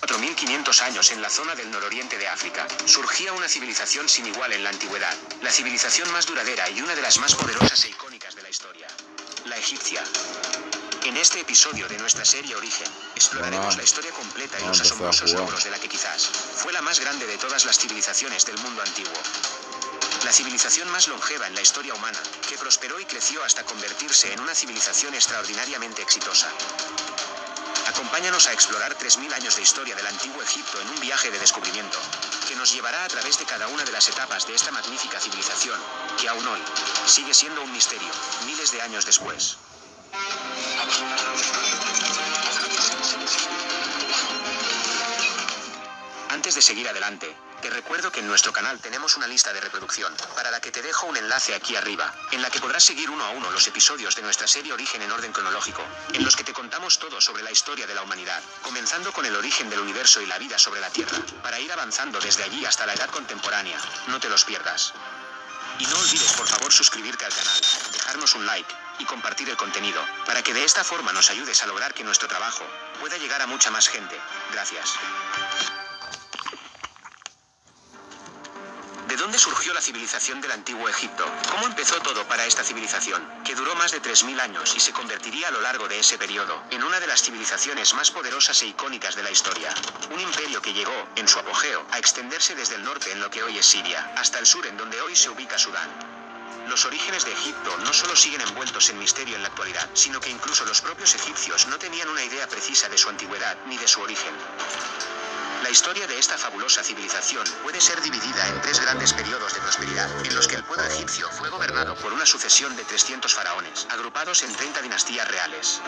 4.500 años en la zona del nororiente de África, surgía una civilización sin igual en la antigüedad, la civilización más duradera y una de las más poderosas e icónicas de la historia, la egipcia. En este episodio de nuestra serie Origen, exploraremos la historia completa y los asombrosos logros de la que quizás fue la más grande de todas las civilizaciones del mundo antiguo. La civilización más longeva en la historia humana, que prosperó y creció hasta convertirse en una civilización extraordinariamente exitosa. Acompáñanos a explorar 3.000 años de historia del antiguo Egipto en un viaje de descubrimiento, que nos llevará a través de cada una de las etapas de esta magnífica civilización, que aún hoy sigue siendo un misterio, miles de años después. Antes de seguir adelante, te recuerdo que en nuestro canal tenemos una lista de reproducción, para la que te dejo un enlace aquí arriba, en la que podrás seguir uno a uno los episodios de nuestra serie Origen en orden cronológico, en los que te contamos todo sobre la historia de la humanidad, comenzando con el origen del universo y la vida sobre la Tierra, para ir avanzando desde allí hasta la edad contemporánea. No te los pierdas. Y no olvides por favor suscribirte al canal, dejarnos un like y compartir el contenido, para que de esta forma nos ayudes a lograr que nuestro trabajo pueda llegar a mucha más gente. Gracias. ¿De dónde surgió la civilización del antiguo Egipto? ¿Cómo empezó todo para esta civilización, que duró más de 3.000 años y se convertiría a lo largo de ese periodo en una de las civilizaciones más poderosas e icónicas de la historia? Un imperio que llegó, en su apogeo, a extenderse desde el norte en lo que hoy es Siria, hasta el sur en donde hoy se ubica Sudán. Los orígenes de Egipto no solo siguen envueltos en misterio en la actualidad, sino que incluso los propios egipcios no tenían una idea precisa de su antigüedad ni de su origen. La historia de esta fabulosa civilización puede ser dividida en 3 grandes periodos de prosperidad, en los que el pueblo egipcio fue gobernado por una sucesión de 300 faraones, agrupados en 30 dinastías reales.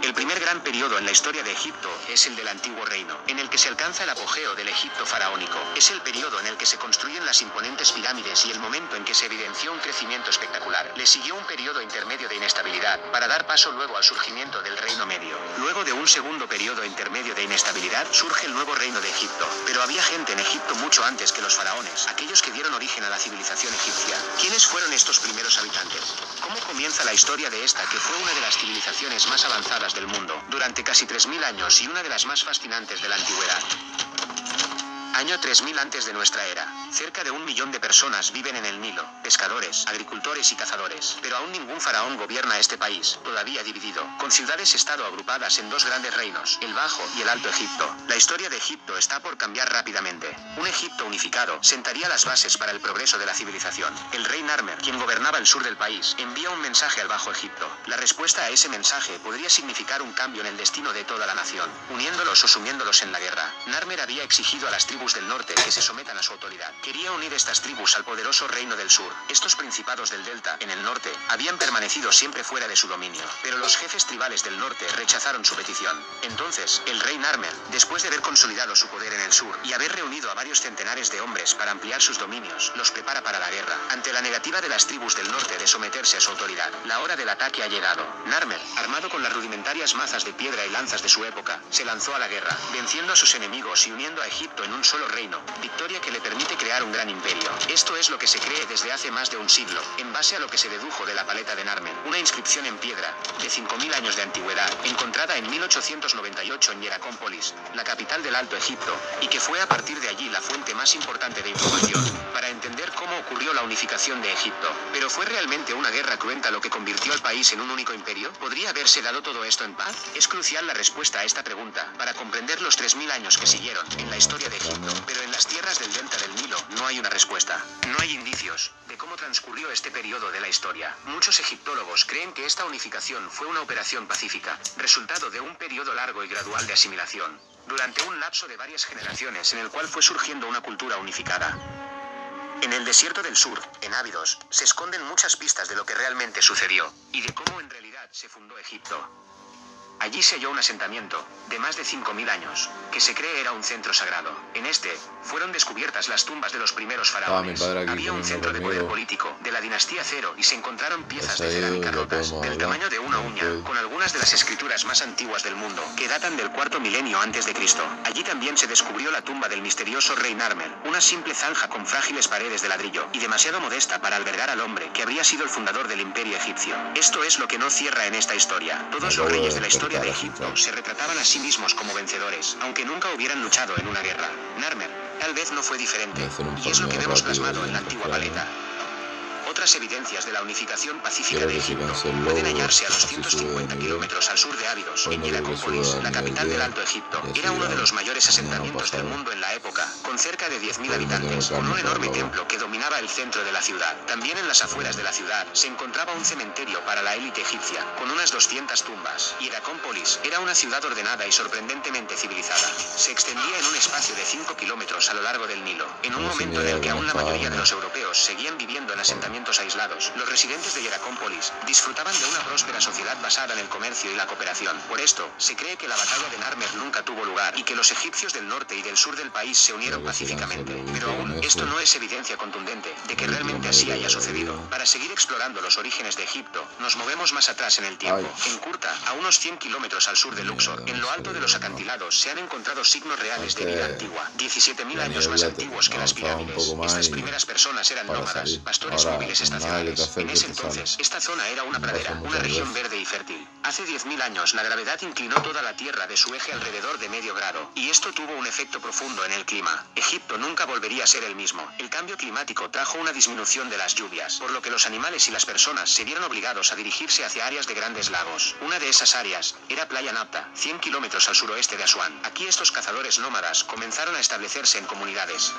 El primer gran periodo en la historia de Egipto es el del Antiguo Reino, en el que se alcanza el apogeo del Egipto faraónico. Es el periodo en el que se construyen las imponentes pirámides y el momento en que se evidenció un crecimiento espectacular. Le siguió un periodo intermedio de inestabilidad, para dar paso luego al surgimiento del Reino Medio. Luego de un segundo periodo intermedio de inestabilidad, surge el nuevo Reino de Egipto. Pero había gente en Egipto mucho antes que los faraones, aquellos que dieron origen a la civilización egipcia. ¿Quiénes fueron estos primeros habitantes? ¿Cómo comienza la historia de esta que fue una de las civilizaciones más avanzadas del mundo, durante casi 3.000 años y una de las más fascinantes de la antigüedad? Año 3000 antes de nuestra era. Cerca de 1 millón de personas viven en el Nilo, pescadores, agricultores y cazadores, pero aún ningún faraón gobierna este país, todavía dividido, con ciudades-estado agrupadas en 2 grandes reinos, el Bajo y el Alto Egipto. La historia de Egipto está por cambiar rápidamente. Un Egipto unificado sentaría las bases para el progreso de la civilización. El rey Narmer, quien gobernaba el sur del país, envía un mensaje al Bajo Egipto. La respuesta a ese mensaje podría significar un cambio en el destino de toda la nación, uniéndolos o sumiéndolos en la guerra. Narmer había exigido a las tribus del norte que se sometan a su autoridad. Quería unir estas tribus al poderoso reino del sur. Estos principados del delta, en el norte, habían permanecido siempre fuera de su dominio, pero los jefes tribales del norte rechazaron su petición. Entonces, el rey Narmer, después de haber consolidado su poder en el sur y haber reunido a varios centenares de hombres para ampliar sus dominios, los prepara para la guerra. Ante la negativa de las tribus del norte de someterse a su autoridad, la hora del ataque ha llegado. Narmer, armado con las rudimentarias mazas de piedra y lanzas de su época, se lanzó a la guerra, venciendo a sus enemigos y uniendo a Egipto en un solo reino, victoria que le permite crear un gran imperio. Esto es lo que se cree desde hace más de un siglo, en base a lo que se dedujo de la paleta de Narmer, una inscripción en piedra, de 5.000 años de antigüedad, encontrada en 1898 en Hieracómpolis, la capital del Alto Egipto, y que fue a partir de allí la fuente más importante de información, para entender cómo ocurrió la unificación de Egipto. ¿Pero fue realmente una guerra cruenta lo que convirtió al país en un único imperio? ¿Podría haberse dado todo esto en paz? Es crucial la respuesta a esta pregunta, para comprender los 3.000 años que siguieron en la historia de Egipto, pero en las tierras del delta del Nilo no hay una respuesta. No hay indicios de cómo transcurrió este periodo de la historia. Muchos egiptólogos creen que esta unificación fue una operación pacífica, resultado de un periodo largo y gradual de asimilación, durante un lapso de varias generaciones en el cual fue surgiendo una cultura unificada. En el desierto del sur, en Abidos, se esconden muchas pistas de lo que realmente sucedió, y de cómo en realidad se fundó Egipto. Allí se halló un asentamiento, de más de 5.000 años, que se cree era un centro sagrado. En este, fueron descubiertas las tumbas de los primeros faraones. Había un centro de poder político, de la dinastía Cero, y se encontraron piezas de cerámica rotas, del tamaño de una uña, con algunas de las escrituras más antiguas del mundo, que datan del cuarto milenio antes de Cristo. Allí también se descubrió la tumba del misterioso rey Narmer, una simple zanja con frágiles paredes de ladrillo, y demasiado modesta para albergar al hombre que habría sido el fundador del imperio egipcio. Esto es lo que no cierra en esta historia. Todos los reyes de la historia historia de Egipto se retrataban a sí mismos como vencedores, aunque nunca hubieran luchado en una guerra. Narmer, tal vez no fue diferente, y es lo que vemos plasmado en la antigua paleta. Otras evidencias de la unificación pacífica de Egipto pueden hallarse a los 150 kilómetros al sur de Abidos, en Hieracómpolis, la capital del Alto Egipto. Era uno de los mayores asentamientos del mundo en la época, con cerca de 10.000 habitantes, con un enorme templo que dominaba el centro de la ciudad. También en las afueras de la ciudad se encontraba un cementerio para la élite egipcia, con unas 200 tumbas. Hieracómpolis era una ciudad ordenada y sorprendentemente civilizada. Se extendía en un espacio de 5 kilómetros a lo largo del Nilo, en un momento en el que aún la mayoría de los europeos seguían viviendo en asentamientos aislados. Los residentes de Hieracómpolis disfrutaban de una próspera sociedad basada en el comercio y la cooperación. Por esto, se cree que la batalla de Narmer nunca tuvo lugar y que los egipcios del norte y del sur del país se unieron pacíficamente. Pero aún, esto no es evidencia contundente de que realmente así haya sucedido. Para seguir explorando los orígenes de Egipto, nos movemos más atrás en el tiempo. En Kurta, a unos 100 kilómetros al sur de Luxor, en lo alto de los acantilados se han encontrado signos reales de vida antigua, 17.000 años más antiguos que las pirámides. Estas primeras personas eran nómadas, pastores móviles estacionales. En ese entonces, esta zona era una pradera, una región verde y fértil. Hace 10.000 años, la gravedad inclinó toda la Tierra de su eje alrededor de medio grado, y esto tuvo un efecto profundo en el clima. Egipto nunca volvería a ser el mismo. El cambio climático trajo una disminución de las lluvias, por lo que los animales y las personas se vieron obligados a dirigirse hacia áreas de grandes lagos. Una de esas áreas era Playa Nabta, 100 kilómetros al suroeste de Asuán. Aquí estos cazadores nómadas comenzaron a establecerse en comunidades.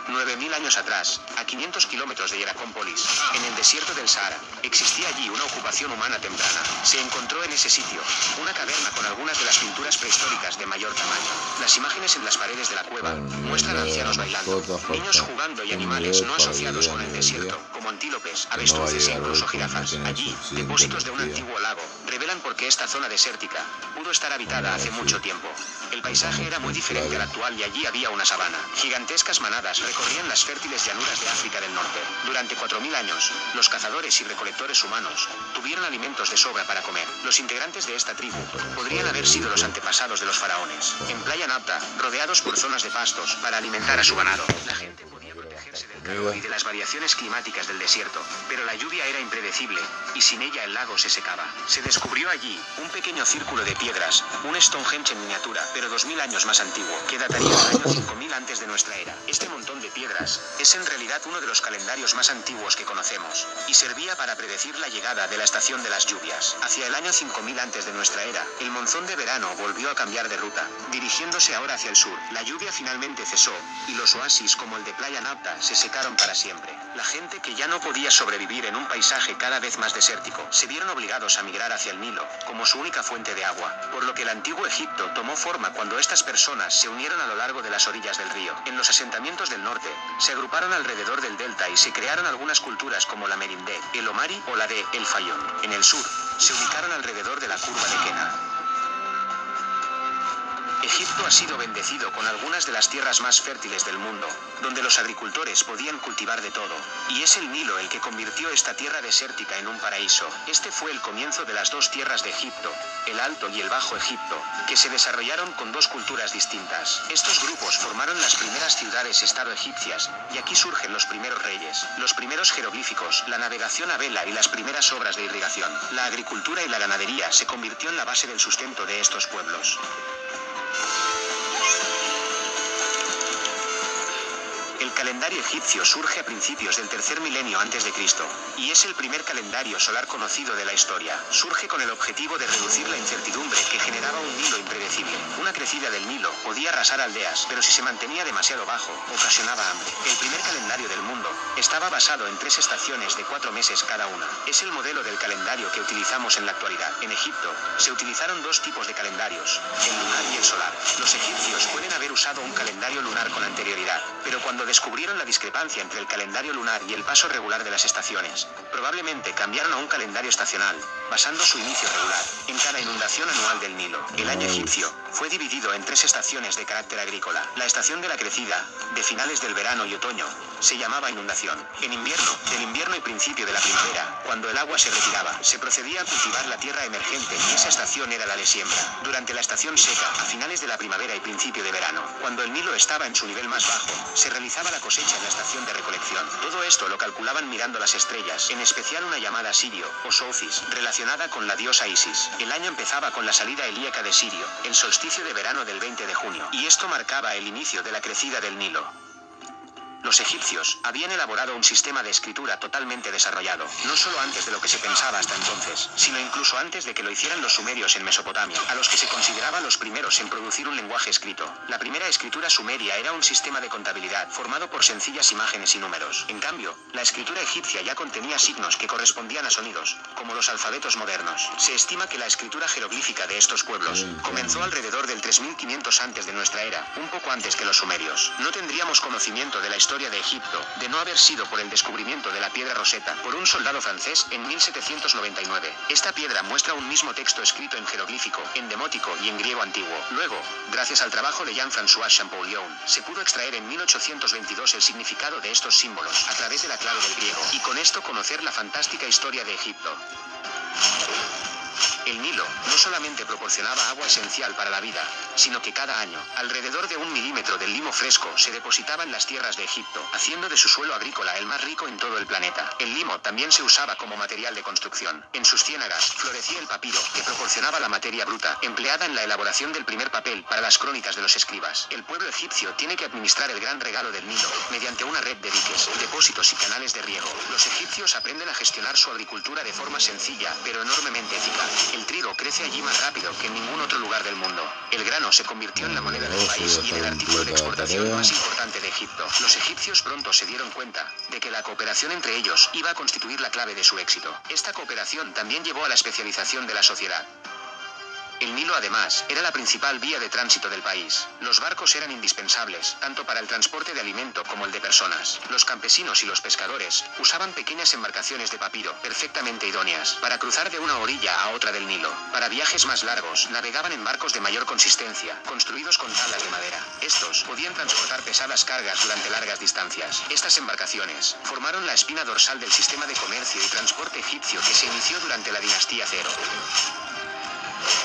9.000 años atrás, a 500 kilómetros de Hieracómpolis, en el desierto del Sahara, existía allí una ocupación humana temprana. Se encontró en ese sitio una caverna con algunas de las pinturas prehistóricas de mayor tamaño. Las imágenes en las paredes de la cueva muestran ancianos bailando, niños jugando y animales no asociados con el desierto, como antílopes, avestruces e incluso jirafas. Allí, depósitos de un antiguo lago revelan por qué esta zona desértica pudo estar habitada hace mucho tiempo. El paisaje era muy diferente al actual y allí había una sabana. Gigantescas manadas recorrían las fértiles llanuras de África del Norte. Durante 4.000 años, los cazadores y recolectores humanos tuvieron alimentos de sobra para comer. Los integrantes de esta tribu podrían haber sido los antepasados de los faraones. En Playa Nabta, rodeados por zonas de pastos para alimentar a su ganado, la gente podía protegerse del calor y de las variaciones climáticas del desierto, pero la lluvia era impredecible, y sin ella el lago se secaba. Se descubrió allí un pequeño círculo de piedras, un Stonehenge en miniatura, pero 2.000 años más antiguo, que dataría del año 5.000 antes de nuestra era. Este montón de piedras es en realidad uno de los calendarios más antiguos que conocemos, y servía para predecir la llegada de la estación de las lluvias. Hacia el año 5.000 antes de nuestra era, el monzón de verano volvió a cambiar de ruta, dirigiéndose ahora hacia el sur. La lluvia finalmente cesó, y los oasis como el de Playa Nabta se secaron para siempre. La gente que ya no podía sobrevivir en un paisaje cada vez más desértico, se vieron obligados a migrar hacia el Nilo, como su única fuente de agua, por lo que el antiguo Egipto tomó forma cuando estas personas se unieron a lo largo de las orillas del río. En los asentamientos del norte, se agruparon alrededor del delta y se crearon algunas culturas como la Merindé, el Omari o la de El Fayón. En el sur, se ubicaron alrededor de la curva de Kena. Egipto ha sido bendecido con algunas de las tierras más fértiles del mundo, donde los agricultores podían cultivar de todo, y es el Nilo el que convirtió esta tierra desértica en un paraíso. Este fue el comienzo de las dos tierras de Egipto, el Alto y el Bajo Egipto, que se desarrollaron con dos culturas distintas. Estos grupos formaron las primeras ciudades-estado egipcias, y aquí surgen los primeros reyes, los primeros jeroglíficos, la navegación a vela y las primeras obras de irrigación. La agricultura y la ganadería se convirtió en la base del sustento de estos pueblos. El calendario egipcio surge a principios del tercer milenio antes de Cristo, y es el primer calendario solar conocido de la historia. Surge con el objetivo de reducir la incertidumbre que generaba un Nilo impredecible. Una crecida del Nilo podía arrasar aldeas, pero si se mantenía demasiado bajo, ocasionaba hambre. El primer calendario del mundo estaba basado en 3 estaciones de 4 meses cada una. Es el modelo del calendario que utilizamos en la actualidad. En Egipto, se utilizaron 2 tipos de calendarios, el lunar y el solar. Los egipcios pueden haber usado un calendario lunar con anterioridad, pero cuando descubrieron la discrepancia entre el calendario lunar y el paso regular de las estaciones, probablemente cambiaron a un calendario estacional, basando su inicio regular en cada inundación anual del Nilo. El año egipcio fue dividido en 3 estaciones de carácter agrícola. La estación de la crecida, de finales del verano y otoño, se llamaba inundación. En invierno, del invierno y principio de la primavera, cuando el agua se retiraba, se procedía a cultivar la tierra emergente y esa estación era la de siembra. Durante la estación seca, a finales de la primavera y principio de verano, cuando el Nilo estaba en su nivel más bajo, se realizaba comenzaba la cosecha en la estación de recolección. Todo esto lo calculaban mirando las estrellas, en especial una llamada Sirio, o Sophis, relacionada con la diosa Isis. El año empezaba con la salida helíaca de Sirio, el solsticio de verano del 20 de junio, y esto marcaba el inicio de la crecida del Nilo. Los egipcios habían elaborado un sistema de escritura totalmente desarrollado, no solo antes de lo que se pensaba hasta entonces, sino incluso antes de que lo hicieran los sumerios en Mesopotamia, a los que se consideraba los primeros en producir un lenguaje escrito. La primera escritura sumeria era un sistema de contabilidad formado por sencillas imágenes y números. En cambio, la escritura egipcia ya contenía signos que correspondían a sonidos, como los alfabetos modernos. Se estima que la escritura jeroglífica de estos pueblos comenzó alrededor del 3500 antes de nuestra era, un poco antes que los sumerios. No tendríamos conocimiento de la historia de Egipto, de no haber sido por el descubrimiento de la piedra Rosetta por un soldado francés en 1799. Esta piedra muestra un mismo texto escrito en jeroglífico, en demótico y en griego antiguo. Luego, gracias al trabajo de Jean-François Champollion, se pudo extraer en 1822 el significado de estos símbolos a través de la clave del griego, y con esto conocer la fantástica historia de Egipto. El Nilo no solamente proporcionaba agua esencial para la vida, sino que cada año, alrededor de 1 milímetro del limo fresco se depositaba en las tierras de Egipto, haciendo de su suelo agrícola el más rico en todo el planeta. El limo también se usaba como material de construcción. En sus ciénagas florecía el papiro, que proporcionaba la materia bruta, empleada en la elaboración del primer papel para las crónicas de los escribas. El pueblo egipcio tiene que administrar el gran regalo del Nilo, mediante una red de diques, depósitos y canales de riego. Los egipcios aprenden a gestionar su agricultura de forma sencilla, pero enormemente eficaz. El trigo crece allí más rápido que en ningún otro lugar del mundo. El grano se convirtió en la moneda del país y en el artículo de exportación más importante de Egipto. Los egipcios pronto se dieron cuenta de que la cooperación entre ellos iba a constituir la clave de su éxito. Esta cooperación también llevó a la especialización de la sociedad. El Nilo además era la principal vía de tránsito del país. Los barcos eran indispensables, tanto para el transporte de alimento como el de personas. Los campesinos y los pescadores usaban pequeñas embarcaciones de papiro, perfectamente idóneas, para cruzar de una orilla a otra del Nilo. Para viajes más largos, navegaban en barcos de mayor consistencia, construidos con tablas de madera. Estos podían transportar pesadas cargas durante largas distancias. Estas embarcaciones formaron la espina dorsal del sistema de comercio y transporte egipcio que se inició durante la dinastía Cero.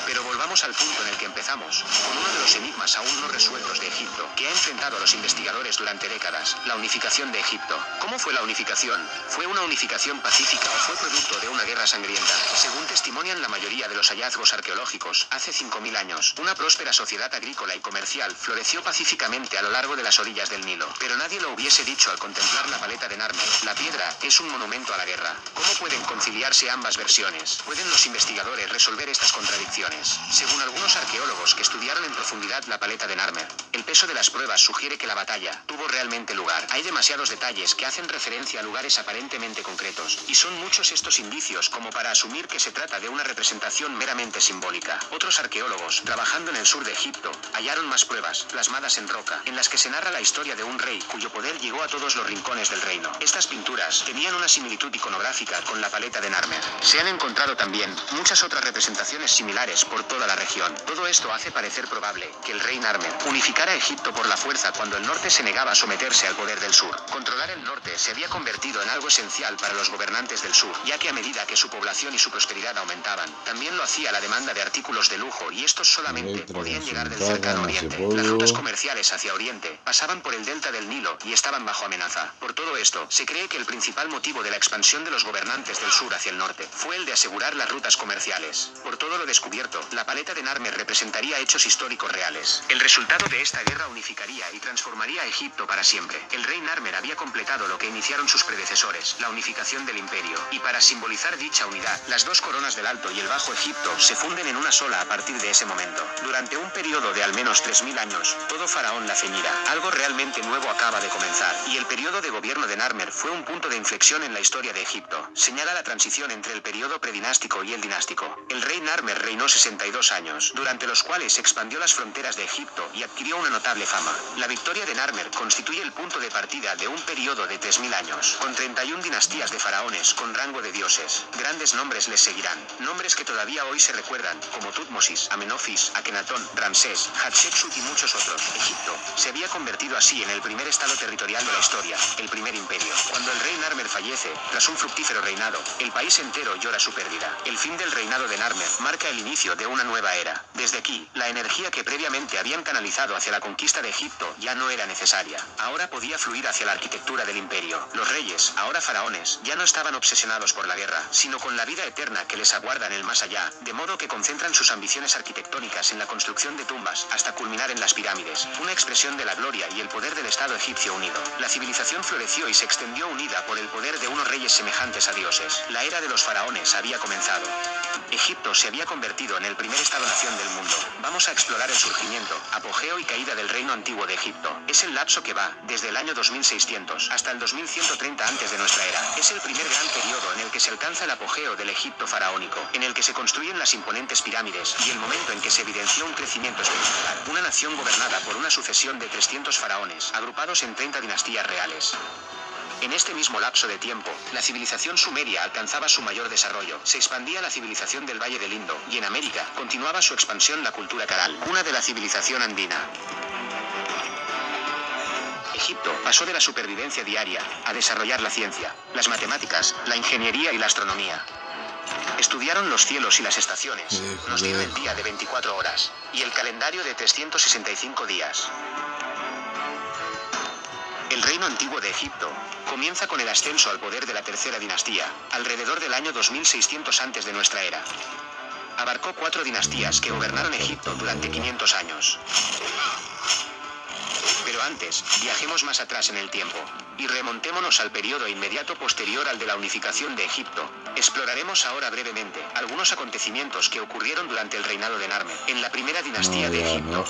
Pero volvamos al punto en el que empezamos, con uno de los enigmas aún no resueltos de Egipto, que ha enfrentado a los investigadores durante décadas, la unificación de Egipto. ¿Cómo fue la unificación? ¿Fue una unificación pacífica o fue producto de una guerra sangrienta? Según testimonian la mayoría de los hallazgos arqueológicos, hace 5000 años, una próspera sociedad agrícola y comercial floreció pacíficamente a lo largo de las orillas del Nilo. Pero nadie lo hubiese dicho al contemplar la paleta de Narmer. La piedra es un monumento a la guerra. ¿Cómo pueden conciliarse ambas versiones? ¿Pueden los investigadores resolver estas contradicciones? Según algunos arqueólogos que estudiaron en profundidad la paleta de Narmer, el peso de las pruebas sugiere que la batalla tuvo realmente lugar. Hay demasiados detalles que hacen referencia a lugares aparentemente concretos, y son muchos estos indicios como para asumir que se trata de una representación meramente simbólica. Otros arqueólogos, trabajando en el sur de Egipto, hallaron más pruebas, plasmadas en roca, en las que se narra la historia de un rey cuyo poder llegó a todos los rincones del reino. Estas pinturas tenían una similitud iconográfica con la paleta de Narmer. Se han encontrado también muchas otras representaciones similares por toda la región. Todo esto hace parecer probable que el rey Narmer unificara Egipto por la fuerza cuando el norte se negaba a someterse al poder del sur. Controlar el norte se había convertido en algo esencial para los gobernantes del sur, ya que a medida que su población y su prosperidad aumentaban, también lo hacía la demanda de artículos de lujo, y estos solamente podían llegar del cercano oriente. Las rutas comerciales hacia oriente pasaban por el delta del Nilo y estaban bajo amenaza. Por todo esto, se cree que el principal motivo de la expansión de los gobernantes del sur hacia el norte fue el de asegurar las rutas comerciales. Por todo lo descubierto, la paleta de Narmer representaría hechos históricos reales. El resultado de esta guerra unificaría y transformaría a Egipto para siempre. El rey Narmer había completado lo que iniciaron sus predecesores, la unificación del imperio, y para simbolizar dicha unidad, las dos coronas del Alto y el Bajo Egipto se funden en una sola a partir de ese momento. Durante un periodo de al menos 3000 años, todo faraón la ceñirá. Algo realmente nuevo acaba de comenzar, y el periodo de gobierno de Narmer fue un punto de inflexión en la historia de Egipto. Señala la transición entre el periodo predinástico y el dinástico. El rey Narmer reinó 62 años, durante los cuales expandió las fronteras de Egipto y adquirió una notable fama. La victoria de Narmer constituye el punto de partida de un periodo de 3000 años, con 31 dinastías de faraones con rango de dioses. Grandes nombres les seguirán, nombres que todavía hoy se recuerdan, como Tutmosis, Amenofis, Akenatón, Ramsés, Hatshepsut y muchos otros. Egipto se había convertido así en el primer estado territorial de la historia, el primer imperio. Cuando el rey Narmer fallece, tras un fructífero reinado, el país entero llora su pérdida. El fin del reinado de Narmer marca el inicio de una nueva era. Desde aquí, la energía que previamente habían canalizado hacia la conquista de Egipto ya no era necesaria. Ahora podía fluir hacia la arquitectura del imperio. Los reyes, ahora faraones, ya no estaban obsesionados por la guerra, sino con la vida eterna que les aguarda en el más allá, de modo que concentran sus ambiciones arquitectónicas en la construcción de tumbas, hasta culminar en las pirámides, una expresión de la gloria y el poder del Estado egipcio unido. La civilización floreció y se extendió unida por el poder de unos reyes semejantes a dioses. La era de los faraones había comenzado. Egipto se había convertido en el primer Estado-nación del mundo. Vamos a explorar el surgimiento, apogeo y caída del reino antiguo de Egipto. Es el lapso que va desde el año 2600 hasta el 2130 antes de nuestra era. Es el primer gran periodo en el que se alcanza el apogeo del Egipto faraónico, en el que se construyen las imponentes pirámides, y el momento en que se evidenció un crecimiento espectacular. Una nación gobernada por una sucesión de 300 faraones, agrupados en 30 dinastías reales. En este mismo lapso de tiempo, la civilización sumeria alcanzaba su mayor desarrollo. Se expandía la civilización del Valle del Indo, y en América, continuaba su expansión la cultura caral, una de la civilización andina. Egipto pasó de la supervivencia diaria a desarrollar la ciencia, las matemáticas, la ingeniería y la astronomía. Estudiaron los cielos y las estaciones, nos dieron el día de 24 horas, y el calendario de 365 días. El reino antiguo de Egipto comienza con el ascenso al poder de la tercera dinastía, alrededor del año 2600 antes de nuestra era. Abarcó 4 dinastías que gobernaron Egipto durante 500 años. Pero antes, viajemos más atrás en el tiempo, y remontémonos al periodo inmediato posterior al de la unificación de Egipto. Exploraremos ahora brevemente algunos acontecimientos que ocurrieron durante el reinado de Narmer, en la primera dinastía de Egipto.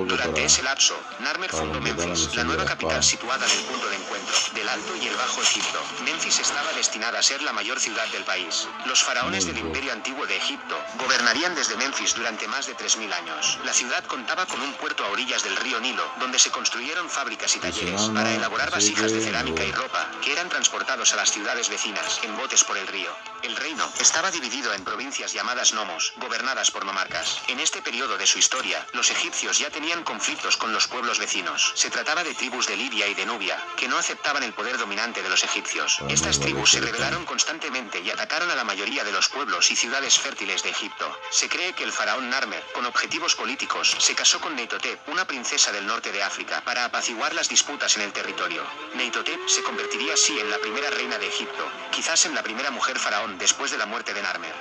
Durante ese lapso, Narmer fundó Menfis, la nueva capital situada en el punto de encuentro del Alto y el Bajo Egipto. Menfis estaba destinada a ser la mayor ciudad del país. Los faraones del Imperio Antiguo de Egipto gobernarían desde Menfis durante más de 3000 años. La ciudad contaba con un puerto a orillas del río Nilo, donde se construyeron fábricas y talleres para elaborar vasijas de cerámica y ropa, que eran transportados a las ciudades vecinas en botes por el río. El reino estaba dividido en provincias llamadas nomos, gobernadas por nomarcas. En este periodo de su historia, los egipcios ya tenían conflictos con los pueblos vecinos. Se trataba de tribus de Libia y de Nubia, que no aceptaban el poder dominante de los egipcios. Estas tribus se rebelaron constantemente y atacaron a la mayoría de los pueblos y ciudades fértiles de Egipto. Se cree que el faraón Narmer, con objetivos políticos, se casó con Neitotep, una princesa del norte de África, para apaciguar las disputas en el territorio. Neitotep se convertiría así en la primera reina de Egipto, quizás en la primera mujer faraón después de la muerte de Narmer.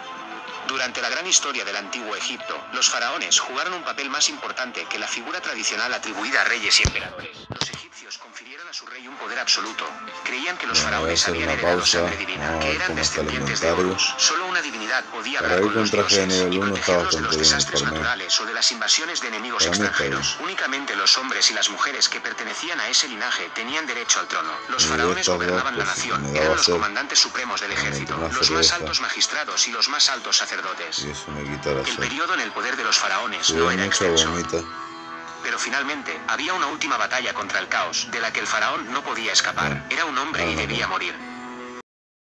Durante la gran historia del antiguo Egipto, los faraones jugaron un papel más importante que la figura tradicional atribuida a reyes y emperadores. Los egipcios confirieron a su rey un poder absoluto. Creían que los faraones habían heredado sangre divina, que eran descendientes de Horus. Solo una divinidad podía hablar con los dioses y protegerlos de los desastres naturales o de las invasiones de enemigos extranjeros. Únicamente los hombres y las mujeres que pertenecían a ese linaje tenían derecho al trono. Los faraones gobernaban la nación, eran los comandantes supremos del ejército, los más altos magistrados y los más altos sacerdotes. El periodo en el poder de los faraones no era extenso. Pero finalmente, había una última batalla contra el caos, de la que el faraón no podía escapar. Era un hombre y debía morir.